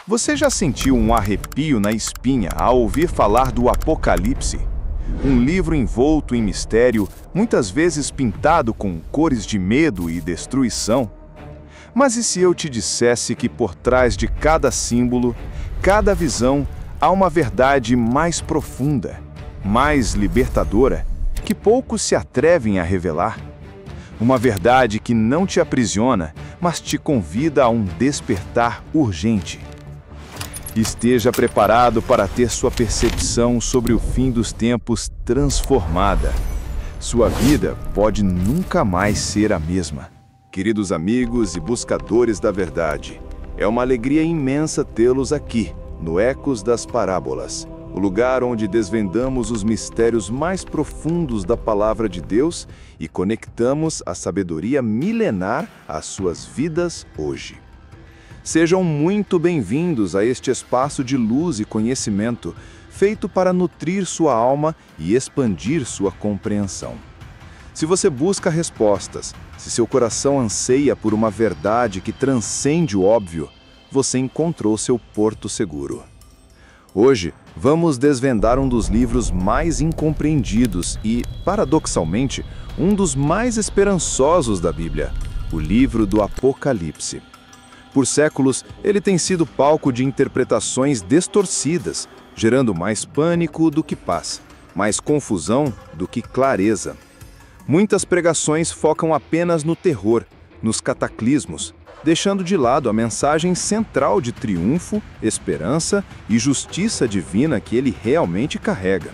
Você já sentiu um arrepio na espinha ao ouvir falar do Apocalipse? Um livro envolto em mistério, muitas vezes pintado com cores de medo e destruição. Mas e se eu te dissesse que por trás de cada símbolo, cada visão, há uma verdade mais profunda, mais libertadora, que poucos se atrevem a revelar? Uma verdade que não te aprisiona, mas te convida a um despertar urgente. Esteja preparado para ter sua percepção sobre o fim dos tempos transformada. Sua vida pode nunca mais ser a mesma. Queridos amigos e buscadores da verdade, é uma alegria imensa tê-los aqui, no Ecos das Parábolas, o lugar onde desvendamos os mistérios mais profundos da Palavra de Deus e conectamos a sabedoria milenar às suas vidas hoje. Sejam muito bem-vindos a este espaço de luz e conhecimento, feito para nutrir sua alma e expandir sua compreensão. Se você busca respostas, se seu coração anseia por uma verdade que transcende o óbvio, você encontrou seu porto seguro. Hoje, vamos desvendar um dos livros mais incompreendidos e, paradoxalmente, um dos mais esperançosos da Bíblia, o livro do Apocalipse. Por séculos, ele tem sido palco de interpretações distorcidas, gerando mais pânico do que paz, mais confusão do que clareza. Muitas pregações focam apenas no terror, nos cataclismos, deixando de lado a mensagem central de triunfo, esperança e justiça divina que ele realmente carrega.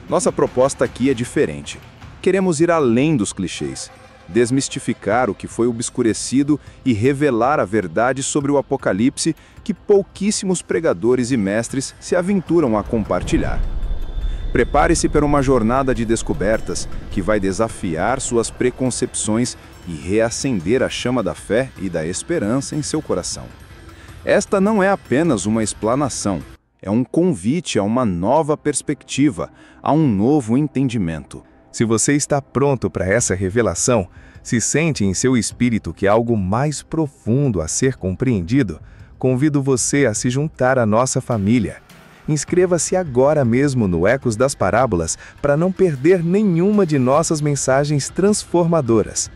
Nossa proposta aqui é diferente. Queremos ir além dos clichês, desmistificar o que foi obscurecido e revelar a verdade sobre o Apocalipse que pouquíssimos pregadores e mestres se aventuram a compartilhar. Prepare-se para uma jornada de descobertas que vai desafiar suas preconcepções e reacender a chama da fé e da esperança em seu coração. Esta não é apenas uma explanação, é um convite a uma nova perspectiva, a um novo entendimento. Se você está pronto para essa revelação, se sente em seu espírito que há algo mais profundo a ser compreendido, convido você a se juntar à nossa família. Inscreva-se agora mesmo no Ecos das Parábolas para não perder nenhuma de nossas mensagens transformadoras.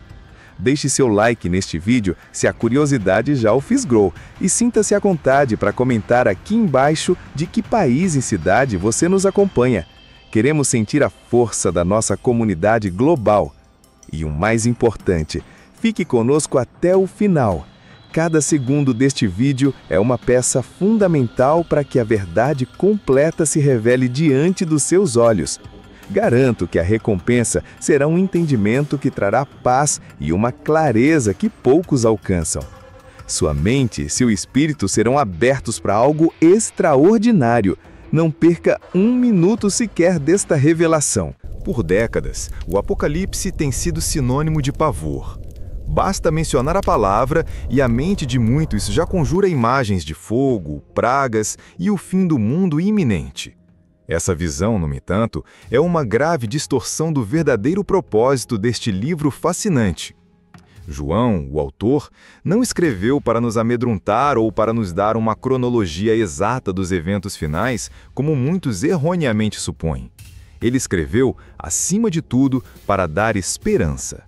Deixe seu like neste vídeo se a curiosidade já o fisgou e sinta-se à vontade para comentar aqui embaixo de que país e cidade você nos acompanha. Queremos sentir a força da nossa comunidade global. E o mais importante, fique conosco até o final. Cada segundo deste vídeo é uma peça fundamental para que a verdade completa se revele diante dos seus olhos. Garanto que a recompensa será um entendimento que trará paz e uma clareza que poucos alcançam. Sua mente e seu espírito serão abertos para algo extraordinário. Não perca um minuto sequer desta revelação. Por décadas, o Apocalipse tem sido sinônimo de pavor. Basta mencionar a palavra e a mente de muitos já conjura imagens de fogo, pragas e o fim do mundo iminente. Essa visão, no entanto, é uma grave distorção do verdadeiro propósito deste livro fascinante. João, o autor, não escreveu para nos amedrontar ou para nos dar uma cronologia exata dos eventos finais, como muitos erroneamente supõem. Ele escreveu, acima de tudo, para dar esperança.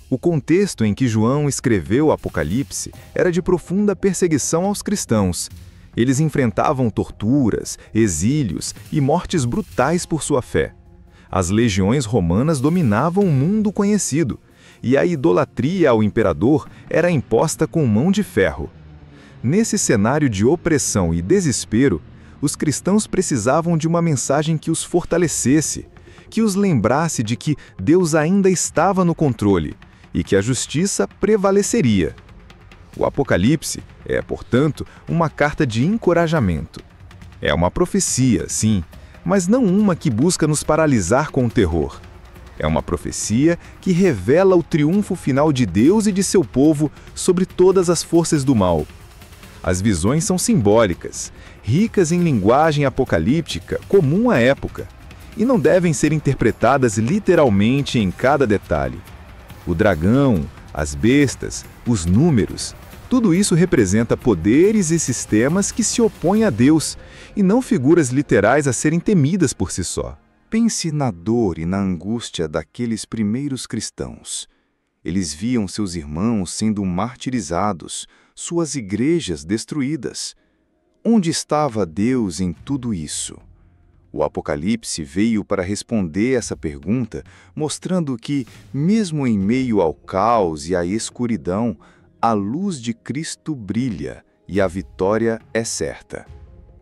O contexto em que João escreveu o Apocalipse era de profunda perseguição aos cristãos. Eles enfrentavam torturas, exílios e mortes brutais por sua fé. As legiões romanas dominavam o mundo conhecido, e a idolatria ao imperador era imposta com mão de ferro. Nesse cenário de opressão e desespero, os cristãos precisavam de uma mensagem que os fortalecesse, que os lembrasse de que Deus ainda estava no controle e que a justiça prevaleceria. O Apocalipse é, portanto, uma carta de encorajamento. É uma profecia, sim, mas não uma que busca nos paralisar com o terror. É uma profecia que revela o triunfo final de Deus e de seu povo sobre todas as forças do mal. As visões são simbólicas, ricas em linguagem apocalíptica comum à época, e não devem ser interpretadas literalmente em cada detalhe. O dragão, as bestas, os números, Tudo isso representa poderes e sistemas que se opõem a Deus, e não figuras literais a serem temidas por si só. Pense na dor e na angústia daqueles primeiros cristãos. Eles viam seus irmãos sendo martirizados, suas igrejas destruídas. Onde estava Deus em tudo isso? O Apocalipse veio para responder essa pergunta, mostrando que, mesmo em meio ao caos e à escuridão, a luz de Cristo brilha e a vitória é certa.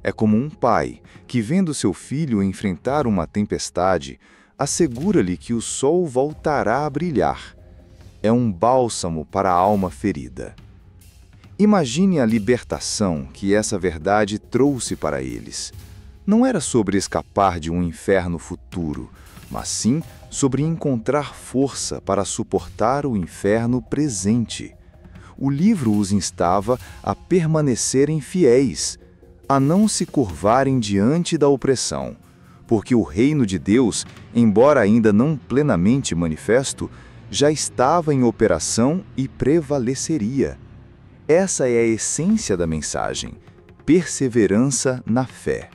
É como um pai que, vendo seu filho enfrentar uma tempestade, assegura-lhe que o sol voltará a brilhar. É um bálsamo para a alma ferida. Imagine a libertação que essa verdade trouxe para eles. Não era sobre escapar de um inferno futuro, mas sim sobre encontrar força para suportar o inferno presente. O livro os instava a permanecerem fiéis, a não se curvarem diante da opressão, porque o reino de Deus, embora ainda não plenamente manifesto, já estava em operação e prevaleceria. Essa é a essência da mensagem: perseverança na fé.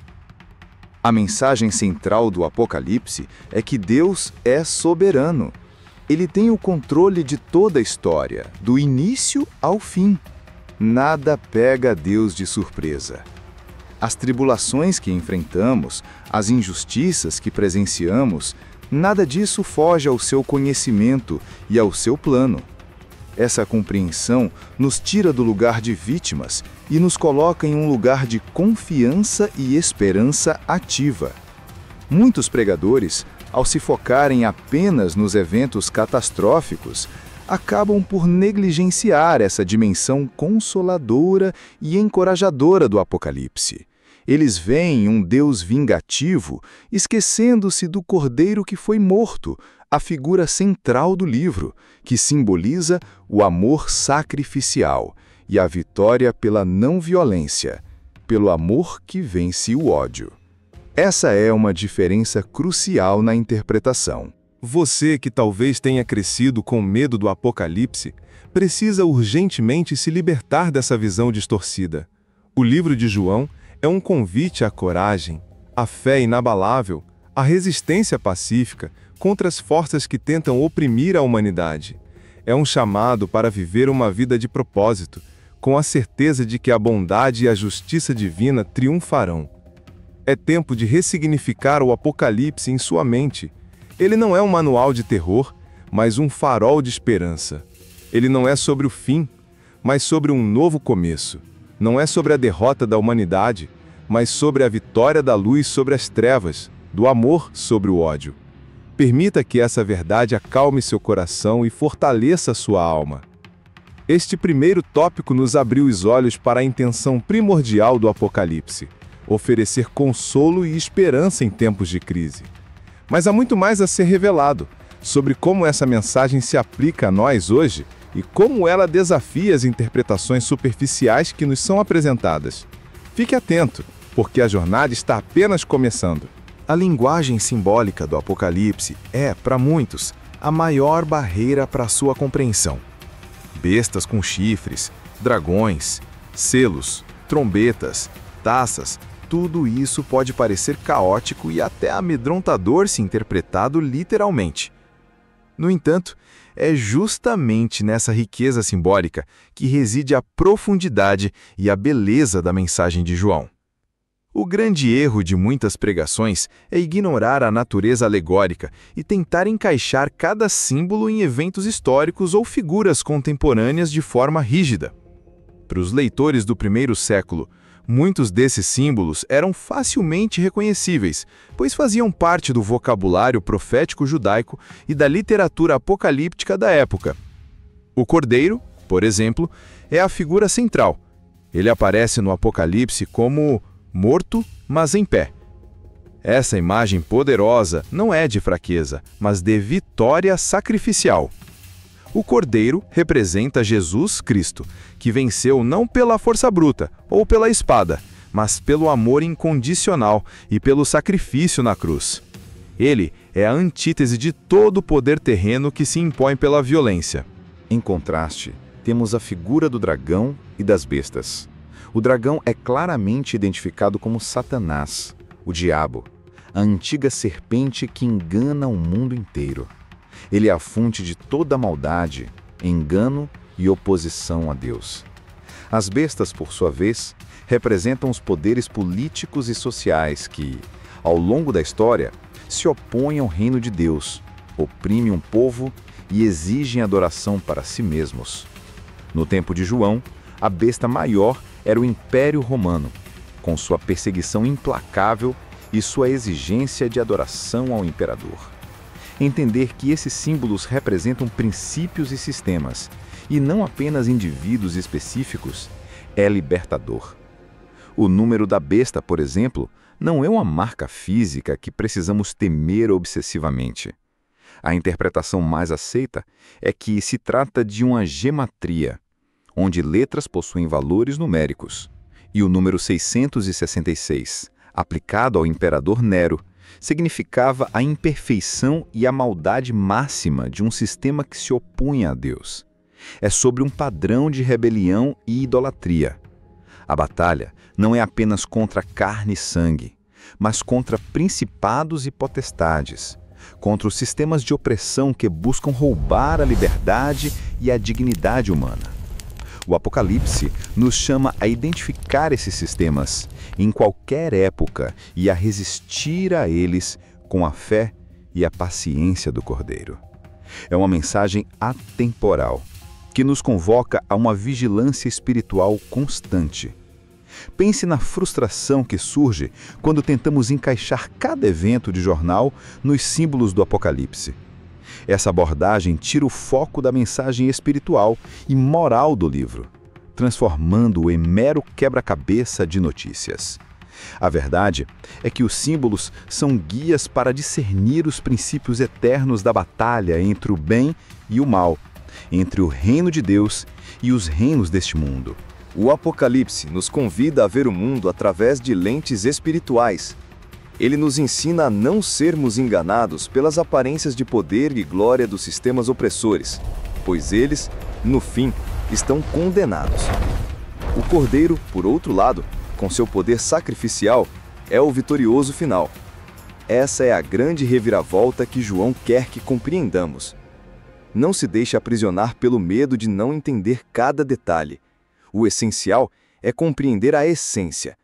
A mensagem central do Apocalipse é que Deus é soberano. Ele tem o controle de toda a história, do início ao fim. Nada pega Deus de surpresa. As tribulações que enfrentamos, as injustiças que presenciamos, nada disso foge ao seu conhecimento e ao seu plano. Essa compreensão nos tira do lugar de vítimas e nos coloca em um lugar de confiança e esperança ativa. Muitos pregadores, ao se focarem apenas nos eventos catastróficos, acabam por negligenciar essa dimensão consoladora e encorajadora do Apocalipse. Eles veem um Deus vingativo, esquecendo-se do cordeiro que foi morto, a figura central do livro, que simboliza o amor sacrificial e a vitória pela não-violência, pelo amor que vence o ódio. Essa é uma diferença crucial na interpretação. Você que talvez tenha crescido com medo do Apocalipse, precisa urgentemente se libertar dessa visão distorcida. O livro de João é um convite à coragem, à fé inabalável, à resistência pacífica contra as forças que tentam oprimir a humanidade. É um chamado para viver uma vida de propósito, com a certeza de que a bondade e a justiça divina triunfarão. É tempo de ressignificar o Apocalipse em sua mente. Ele não é um manual de terror, mas um farol de esperança. Ele não é sobre o fim, mas sobre um novo começo. Não é sobre a derrota da humanidade, mas sobre a vitória da luz sobre as trevas, do amor sobre o ódio. Permita que essa verdade acalme seu coração e fortaleça sua alma. Este primeiro tópico nos abriu os olhos para a intenção primordial do Apocalipse: oferecer consolo e esperança em tempos de crise. Mas há muito mais a ser revelado sobre como essa mensagem se aplica a nós hoje e como ela desafia as interpretações superficiais que nos são apresentadas. Fique atento, porque a jornada está apenas começando. A linguagem simbólica do Apocalipse é, para muitos, a maior barreira para sua compreensão. Bestas com chifres, dragões, selos, trombetas, taças, tudo isso pode parecer caótico e até amedrontador se interpretado literalmente. No entanto, é justamente nessa riqueza simbólica que reside a profundidade e a beleza da mensagem de João. O grande erro de muitas pregações é ignorar a natureza alegórica e tentar encaixar cada símbolo em eventos históricos ou figuras contemporâneas de forma rígida. Para os leitores do primeiro século, muitos desses símbolos eram facilmente reconhecíveis, pois faziam parte do vocabulário profético judaico e da literatura apocalíptica da época. O cordeiro, por exemplo, é a figura central. Ele aparece no Apocalipse como morto, mas em pé. Essa imagem poderosa não é de fraqueza, mas de vitória sacrificial. O cordeiro representa Jesus Cristo, que venceu não pela força bruta ou pela espada, mas pelo amor incondicional e pelo sacrifício na cruz. Ele é a antítese de todo o poder terreno que se impõe pela violência. Em contraste, temos a figura do dragão e das bestas. O dragão é claramente identificado como Satanás, o diabo, a antiga serpente que engana o mundo inteiro. Ele é a fonte de toda maldade, engano e oposição a Deus. As bestas, por sua vez, representam os poderes políticos e sociais que, ao longo da história, se opõem ao reino de Deus, oprimem um povo e exigem adoração para si mesmos. No tempo de João, a besta maior era o Império Romano, com sua perseguição implacável e sua exigência de adoração ao imperador. Entender que esses símbolos representam princípios e sistemas, e não apenas indivíduos específicos, é libertador. O número da besta, por exemplo, não é uma marca física que precisamos temer obsessivamente. A interpretação mais aceita é que se trata de uma gematria, onde letras possuem valores numéricos, e o número 666, aplicado ao imperador Nero, significava a imperfeição e a maldade máxima de um sistema que se opunha a Deus. É sobre um padrão de rebelião e idolatria. A batalha não é apenas contra carne e sangue, mas contra principados e potestades, contra os sistemas de opressão que buscam roubar a liberdade e a dignidade humana. O Apocalipse nos chama a identificar esses sistemas em qualquer época e a resistir a eles com a fé e a paciência do Cordeiro. É uma mensagem atemporal, que nos convoca a uma vigilância espiritual constante. Pense na frustração que surge quando tentamos encaixar cada evento de jornal nos símbolos do Apocalipse. Essa abordagem tira o foco da mensagem espiritual e moral do livro, transformando-o em mero quebra-cabeça de notícias. A verdade é que os símbolos são guias para discernir os princípios eternos da batalha entre o bem e o mal, entre o reino de Deus e os reinos deste mundo. O Apocalipse nos convida a ver o mundo através de lentes espirituais. Ele nos ensina a não sermos enganados pelas aparências de poder e glória dos sistemas opressores, pois eles, no fim, estão condenados. O Cordeiro, por outro lado, com seu poder sacrificial, é o vitorioso final. Essa é a grande reviravolta que João quer que compreendamos. Não se deixe aprisionar pelo medo de não entender cada detalhe. O essencial é compreender a essência.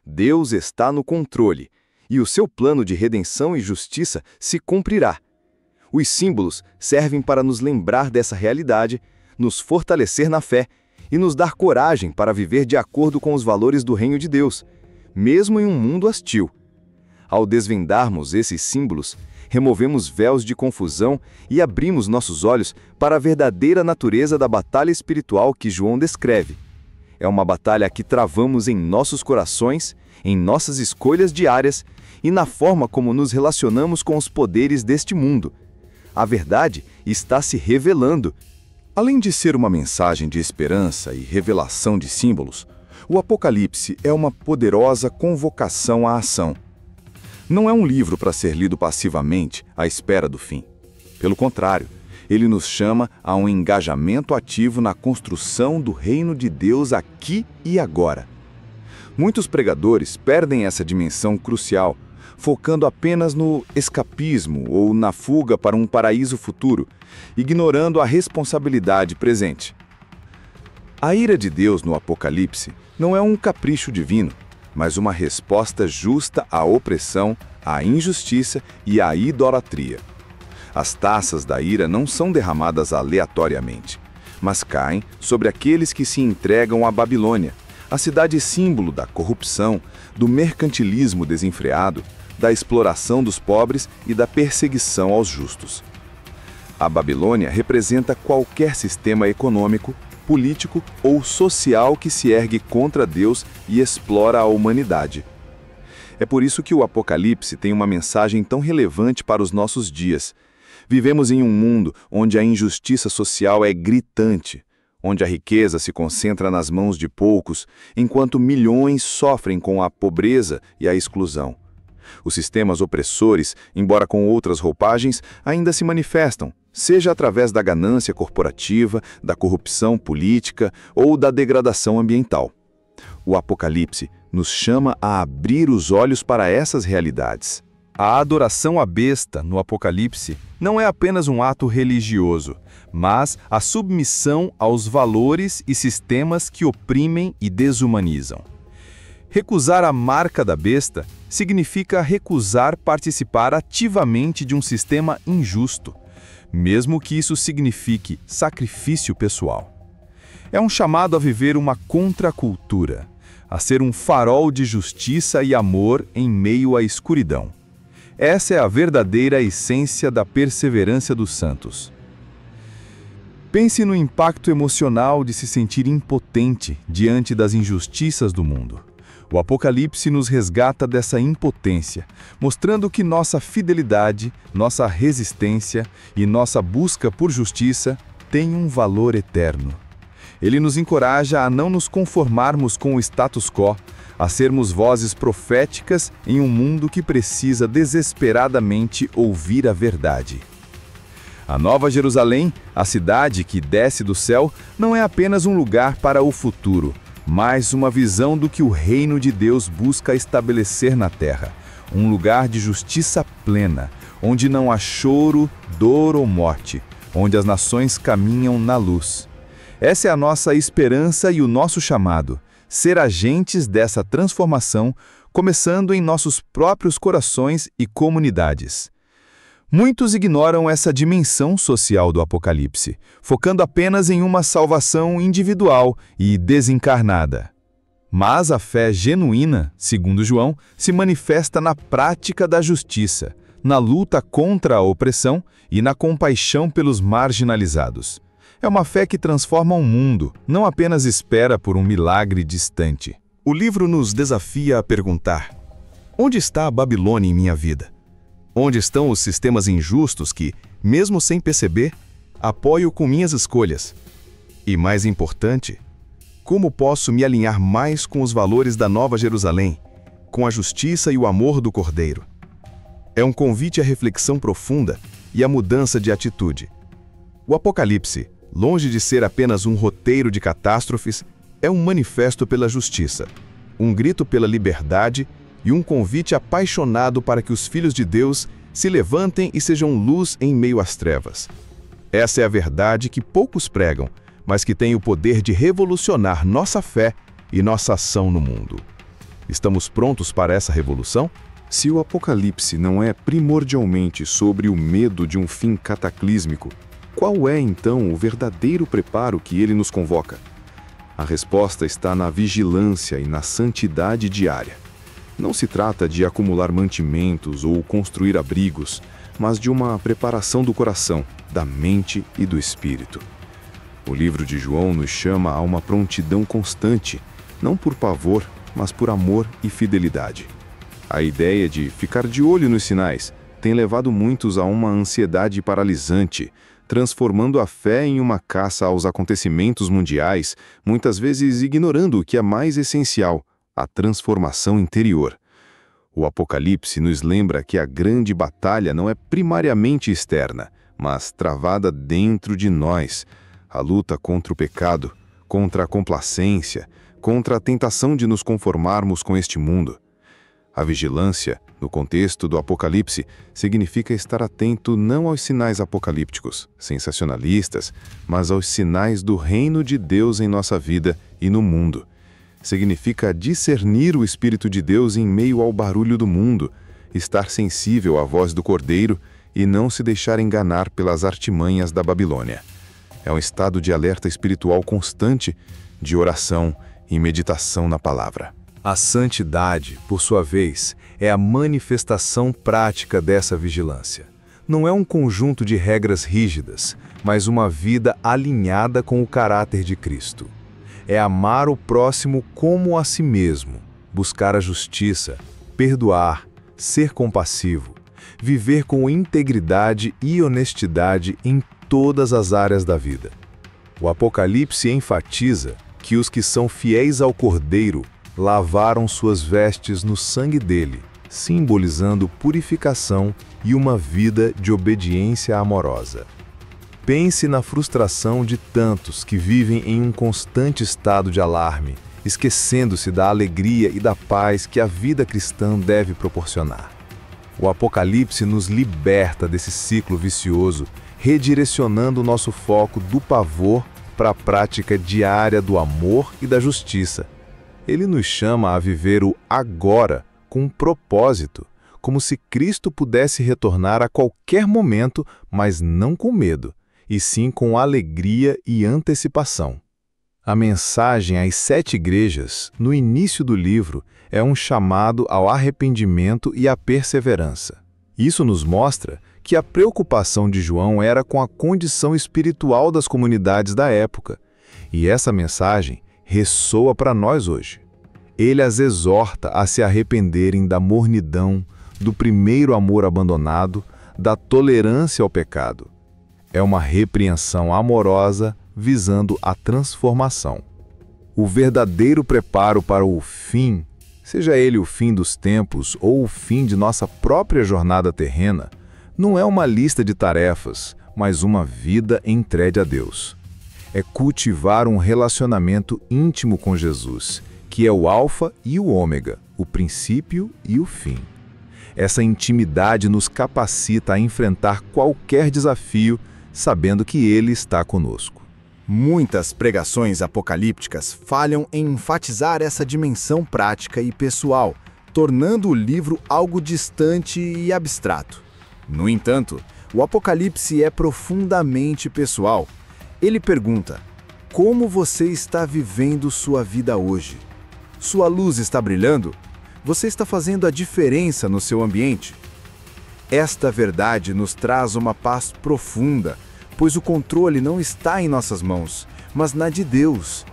Deus está no controle, e o seu plano de redenção e justiça se cumprirá. Os símbolos servem para nos lembrar dessa realidade, nos fortalecer na fé e nos dar coragem para viver de acordo com os valores do reino de Deus, mesmo em um mundo hostil. Ao desvendarmos esses símbolos, removemos véus de confusão e abrimos nossos olhos para a verdadeira natureza da batalha espiritual que João descreve. É uma batalha que travamos em nossos corações, em nossas escolhas diárias e na forma como nos relacionamos com os poderes deste mundo. A verdade está se revelando. Além de ser uma mensagem de esperança e revelação de símbolos, o Apocalipse é uma poderosa convocação à ação. Não é um livro para ser lido passivamente à espera do fim. Pelo contrário, ele nos chama a um engajamento ativo na construção do reino de Deus aqui e agora. Muitos pregadores perdem essa dimensão crucial, focando apenas no escapismo ou na fuga para um paraíso futuro, ignorando a responsabilidade presente. A ira de Deus no Apocalipse não é um capricho divino, mas uma resposta justa à opressão, à injustiça e à idolatria. As taças da ira não são derramadas aleatoriamente, mas caem sobre aqueles que se entregam à Babilônia, a cidade símbolo da corrupção, do mercantilismo desenfreado, da exploração dos pobres e da perseguição aos justos. A Babilônia representa qualquer sistema econômico, político ou social que se ergue contra Deus e explora a humanidade. É por isso que o Apocalipse tem uma mensagem tão relevante para os nossos dias. Vivemos em um mundo onde a injustiça social é gritante, onde a riqueza se concentra nas mãos de poucos, enquanto milhões sofrem com a pobreza e a exclusão. Os sistemas opressores, embora com outras roupagens, ainda se manifestam, seja através da ganância corporativa, da corrupção política ou da degradação ambiental. O Apocalipse nos chama a abrir os olhos para essas realidades. A adoração à besta no Apocalipse não é apenas um ato religioso, mas a submissão aos valores e sistemas que oprimem e desumanizam. Recusar a marca da besta significa recusar participar ativamente de um sistema injusto, mesmo que isso signifique sacrifício pessoal. É um chamado a viver uma contracultura, a ser um farol de justiça e amor em meio à escuridão. Essa é a verdadeira essência da perseverança dos santos. Pense no impacto emocional de se sentir impotente diante das injustiças do mundo. O Apocalipse nos resgata dessa impotência, mostrando que nossa fidelidade, nossa resistência e nossa busca por justiça têm um valor eterno. Ele nos encoraja a não nos conformarmos com o status quo, a sermos vozes proféticas em um mundo que precisa desesperadamente ouvir a verdade. A Nova Jerusalém, a cidade que desce do céu, não é apenas um lugar para o futuro, mas uma visão do que o reino de Deus busca estabelecer na terra. Um lugar de justiça plena, onde não há choro, dor ou morte, onde as nações caminham na luz. Essa é a nossa esperança e o nosso chamado, ser agentes dessa transformação, começando em nossos próprios corações e comunidades. Muitos ignoram essa dimensão social do Apocalipse, focando apenas em uma salvação individual e desencarnada. Mas a fé genuína, segundo João, se manifesta na prática da justiça, na luta contra a opressão e na compaixão pelos marginalizados. É uma fé que transforma o mundo, não apenas espera por um milagre distante. O livro nos desafia a perguntar: onde está a Babilônia em minha vida? Onde estão os sistemas injustos que, mesmo sem perceber, apoio com minhas escolhas? E mais importante, como posso me alinhar mais com os valores da Nova Jerusalém, com a justiça e o amor do Cordeiro? É um convite à reflexão profunda e à mudança de atitude. O Apocalipse, longe de ser apenas um roteiro de catástrofes, é um manifesto pela justiça, um grito pela liberdade e um convite apaixonado para que os filhos de Deus se levantem e sejam luz em meio às trevas. Essa é a verdade que poucos pregam, mas que tem o poder de revolucionar nossa fé e nossa ação no mundo. Estamos prontos para essa revolução? Se o Apocalipse não é primordialmente sobre o medo de um fim cataclísmico, qual é, então, o verdadeiro preparo que ele nos convoca? A resposta está na vigilância e na santidade diária. Não se trata de acumular mantimentos ou construir abrigos, mas de uma preparação do coração, da mente e do espírito. O livro de João nos chama a uma prontidão constante, não por pavor, mas por amor e fidelidade. A ideia de ficar de olho nos sinais tem levado muitos a uma ansiedade paralisante, transformando a fé em uma caça aos acontecimentos mundiais, muitas vezes ignorando o que é mais essencial, a transformação interior. O Apocalipse nos lembra que a grande batalha não é primariamente externa, mas travada dentro de nós. A luta contra o pecado, contra a complacência, contra a tentação de nos conformarmos com este mundo. A vigilância, no contexto do Apocalipse, significa estar atento não aos sinais apocalípticos, sensacionalistas, mas aos sinais do reino de Deus em nossa vida e no mundo. Significa discernir o Espírito de Deus em meio ao barulho do mundo, estar sensível à voz do Cordeiro e não se deixar enganar pelas artimanhas da Babilônia. É um estado de alerta espiritual constante, de oração e meditação na palavra. A santidade, por sua vez, é a manifestação prática dessa vigilância. Não é um conjunto de regras rígidas, mas uma vida alinhada com o caráter de Cristo. É amar o próximo como a si mesmo, buscar a justiça, perdoar, ser compassivo, viver com integridade e honestidade em todas as áreas da vida. O Apocalipse enfatiza que os que são fiéis ao Cordeiro lavaram suas vestes no sangue dele simbolizando purificação e uma vida de obediência amorosa. Pense na frustração de tantos que vivem em um constante estado de alarme, esquecendo-se da alegria e da paz que a vida cristã deve proporcionar. O Apocalipse nos liberta desse ciclo vicioso, redirecionando nosso foco do pavor para a prática diária do amor e da justiça. Ele nos chama a viver o agora com um propósito, como se Cristo pudesse retornar a qualquer momento, mas não com medo, e sim com alegria e antecipação. A mensagem às 7 igrejas, no início do livro, é um chamado ao arrependimento e à perseverança. Isso nos mostra que a preocupação de João era com a condição espiritual das comunidades da época, e essa mensagem ressoa para nós hoje. Ele as exorta a se arrependerem da mornidão, do primeiro amor abandonado, da tolerância ao pecado. É uma repreensão amorosa visando a transformação. O verdadeiro preparo para o fim, seja ele o fim dos tempos ou o fim de nossa própria jornada terrena, não é uma lista de tarefas, mas uma vida entregue a Deus. É cultivar um relacionamento íntimo com Jesus, que é o alfa e o ômega, o princípio e o fim. Essa intimidade nos capacita a enfrentar qualquer desafio, sabendo que Ele está conosco. Muitas pregações apocalípticas falham em enfatizar essa dimensão prática e pessoal, tornando o livro algo distante e abstrato. No entanto, o Apocalipse é profundamente pessoal. Ele pergunta: como você está vivendo sua vida hoje? Sua luz está brilhando? Você está fazendo a diferença no seu ambiente? Esta verdade nos traz uma paz profunda, pois o controle não está em nossas mãos, mas na de Deus.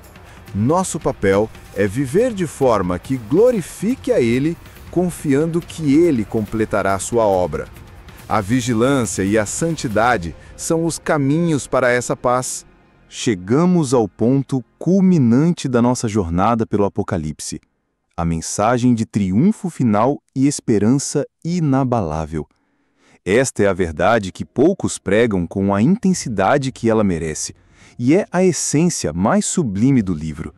Nosso papel é viver de forma que glorifique a Ele, confiando que Ele completará sua obra. A vigilância e a santidade são os caminhos para essa paz. Chegamos ao ponto culminante da nossa jornada pelo Apocalipse. A mensagem de triunfo final e esperança inabalável. Esta é a verdade que poucos pregam com a intensidade que ela merece, e é a essência mais sublime do livro.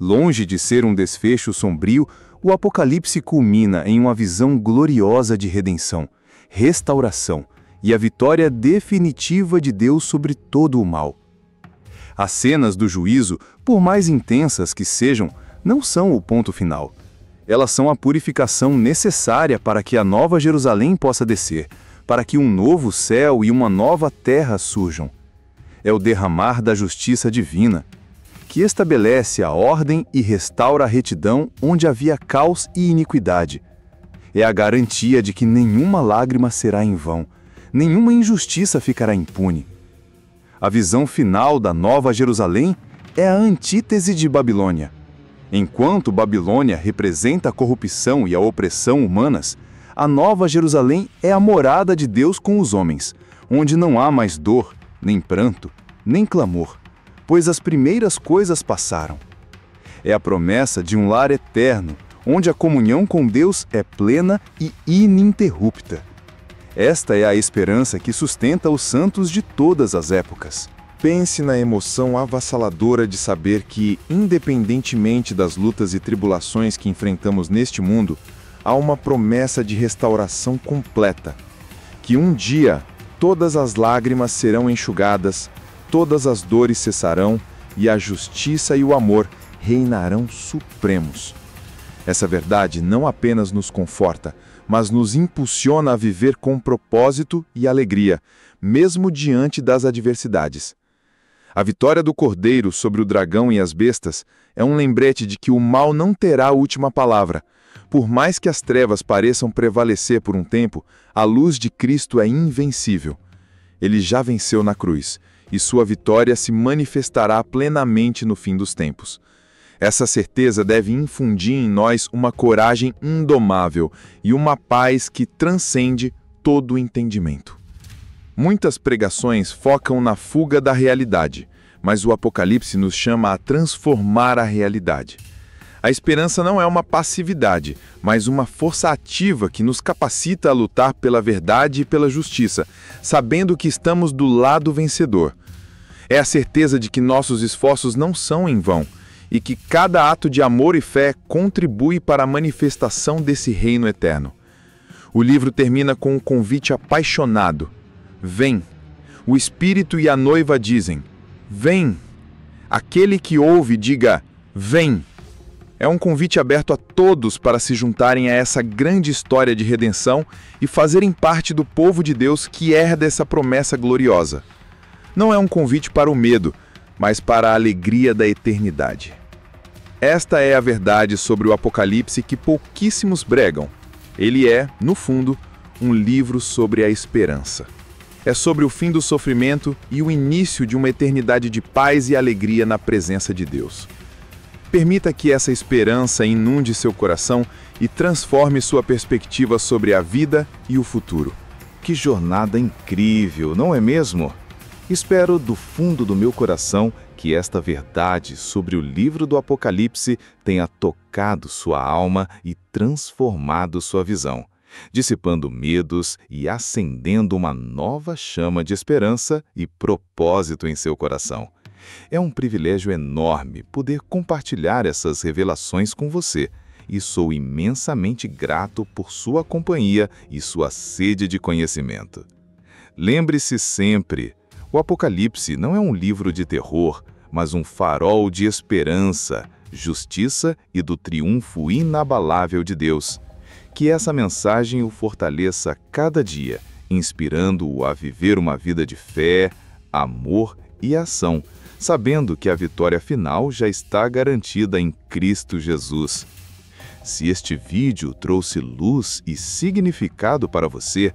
Longe de ser um desfecho sombrio, o Apocalipse culmina em uma visão gloriosa de redenção, restauração e a vitória definitiva de Deus sobre todo o mal. As cenas do juízo, por mais intensas que sejam, não são o ponto final. Elas são a purificação necessária para que a nova Jerusalém possa descer, para que um novo céu e uma nova terra surjam. É o derramar da justiça divina, que estabelece a ordem e restaura a retidão onde havia caos e iniquidade. É a garantia de que nenhuma lágrima será em vão, nenhuma injustiça ficará impune. A visão final da Nova Jerusalém é a antítese de Babilônia. Enquanto Babilônia representa a corrupção e a opressão humanas, a Nova Jerusalém é a morada de Deus com os homens, onde não há mais dor, nem pranto, nem clamor, pois as primeiras coisas passaram. É a promessa de um lar eterno, onde a comunhão com Deus é plena e ininterrupta. Esta é a esperança que sustenta os santos de todas as épocas. Pense na emoção avassaladora de saber que, independentemente das lutas e tribulações que enfrentamos neste mundo, há uma promessa de restauração completa. Que um dia todas as lágrimas serão enxugadas, todas as dores cessarão e a justiça e o amor reinarão supremos. Essa verdade não apenas nos conforta, mas nos impulsiona a viver com propósito e alegria, mesmo diante das adversidades. A vitória do Cordeiro sobre o dragão e as bestas é um lembrete de que o mal não terá a última palavra. Por mais que as trevas pareçam prevalecer por um tempo, a luz de Cristo é invencível. Ele já venceu na cruz, e sua vitória se manifestará plenamente no fim dos tempos. Essa certeza deve infundir em nós uma coragem indomável e uma paz que transcende todo o entendimento. Muitas pregações focam na fuga da realidade, mas o Apocalipse nos chama a transformar a realidade. A esperança não é uma passividade, mas uma força ativa que nos capacita a lutar pela verdade e pela justiça, sabendo que estamos do lado vencedor. É a certeza de que nossos esforços não são em vão e que cada ato de amor e fé contribui para a manifestação desse reino eterno. O livro termina com um convite apaixonado. Vem. O Espírito e a noiva dizem: vem. Aquele que ouve, diga: vem. É um convite aberto a todos para se juntarem a essa grande história de redenção e fazerem parte do povo de Deus que herda essa promessa gloriosa. Não é um convite para o medo, mas para a alegria da eternidade. Esta é a verdade sobre o Apocalipse que pouquíssimos bregam. Ele é, no fundo, um livro sobre a esperança. É sobre o fim do sofrimento e o início de uma eternidade de paz e alegria na presença de Deus. Permita que essa esperança inunde seu coração e transforme sua perspectiva sobre a vida e o futuro. Que jornada incrível, não é mesmo? Espero do fundo do meu coração que esta verdade sobre o livro do Apocalipse tenha tocado sua alma e transformado sua visão, dissipando medos e acendendo uma nova chama de esperança e propósito em seu coração. É um privilégio enorme poder compartilhar essas revelações com você e sou imensamente grato por sua companhia e sua sede de conhecimento. Lembre-se sempre, o Apocalipse não é um livro de terror, mas um farol de esperança, justiça e do triunfo inabalável de Deus. Que essa mensagem o fortaleça cada dia, inspirando-o a viver uma vida de fé, amor e ação, sabendo que a vitória final já está garantida em Cristo Jesus. Se este vídeo trouxe luz e significado para você,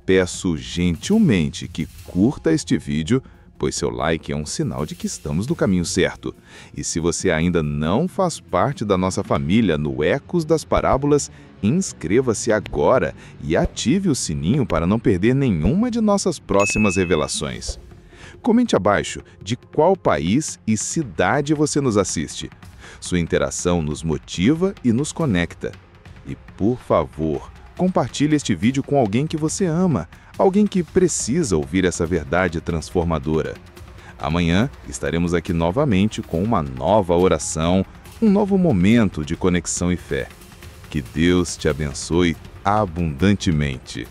peço gentilmente que curta este vídeo, pois seu like é um sinal de que estamos no caminho certo. E se você ainda não faz parte da nossa família no Ecos das Parábolas, inscreva-se agora e ative o sininho para não perder nenhuma de nossas próximas revelações. Comente abaixo de qual país e cidade você nos assiste. Sua interação nos motiva e nos conecta. E, por favor, compartilhe este vídeo com alguém que você ama, alguém que precisa ouvir essa verdade transformadora. Amanhã estaremos aqui novamente com uma nova oração, um novo momento de conexão e fé. Que Deus te abençoe abundantemente.